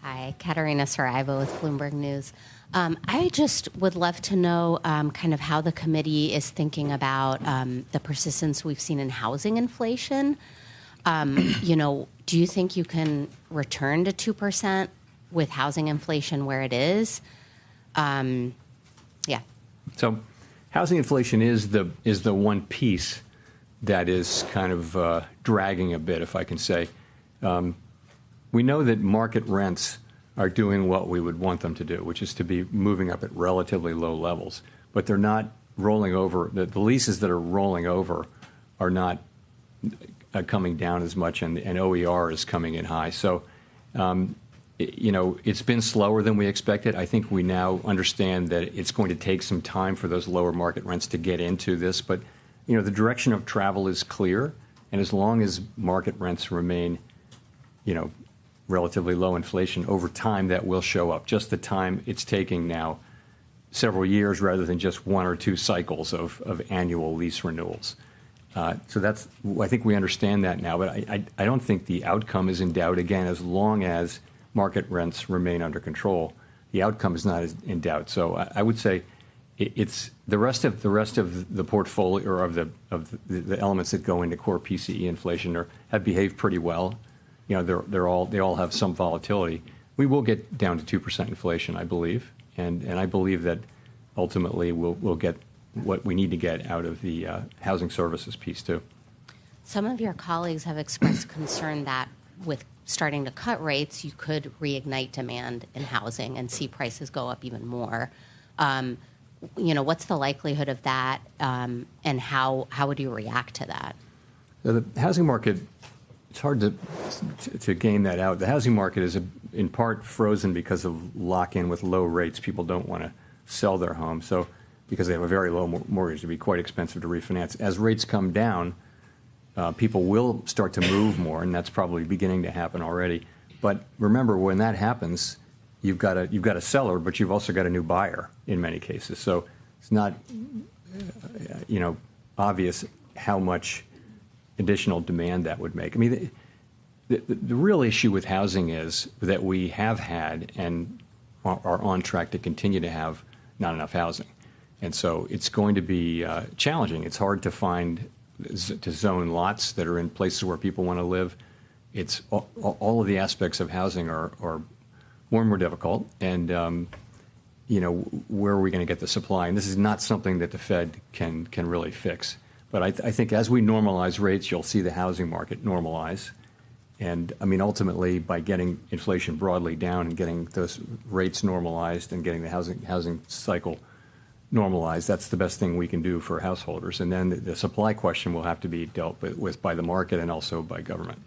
Hi, Katerina Saraiva with Bloomberg News. I just would love to know kind of how the committee is thinking about the persistence we've seen in housing inflation. Do you think you can return to 2% with housing inflation where it is? Yeah. So housing inflation is the one piece that is kind of dragging a bit, if I can say. We know that market rents are doing what we would want them to do, which is to be moving up at relatively low levels. But they're not rolling over. The leases that are rolling over are not coming down as much, and OER is coming in high. So, it's been slower than we expected. I think we now understand that it's going to take some time for those lower market rents to get into this. But, the direction of travel is clear. And as long as market rents remain, relatively low inflation, over time that will show up. Just the time it's taking now, several years rather than just one or two cycles of annual lease renewals. So I think we understand that now, but I don't think the outcome is in doubt. Again, as long as market rents remain under control, the outcome is not in doubt. So I would say it's the rest of the portfolio, or of the elements that go into core PCE inflation have behaved pretty well. They all have some volatility. We will get down to 2% inflation, I believe, and I believe that ultimately we'll get what we need to get out of the housing services piece too. Some of your colleagues have expressed concern that with starting to cut rates, you could reignite demand in housing and see prices go up even more. What's the likelihood of that, and how would you react to that? The housing market, it's hard to game that out. The housing market is in part frozen because of lock-in with low rates. People don't want to sell their home, so because they have a very low mortgage, it'd be quite expensive to refinance. As rates come down, people will start to move more, and that's probably beginning to happen already. But remember, when that happens, you've got a seller, but you've also got a new buyer in many cases. So it's not obvious how much additional demand that would make. I mean, the real issue with housing is that we have had and are on track to continue to have not enough housing. And so it's going to be challenging. It's hard to zone lots that are in places where people want to live. It's all of the aspects of housing are more and more difficult. And, where are we going to get the supply? And this is not something that the Fed can really fix. But I think as we normalize rates, you'll see the housing market normalize. And, ultimately, by getting inflation broadly down and getting those rates normalized and getting the housing cycle normalized, that's the best thing we can do for householders. And then the supply question will have to be dealt with by the market and also by government.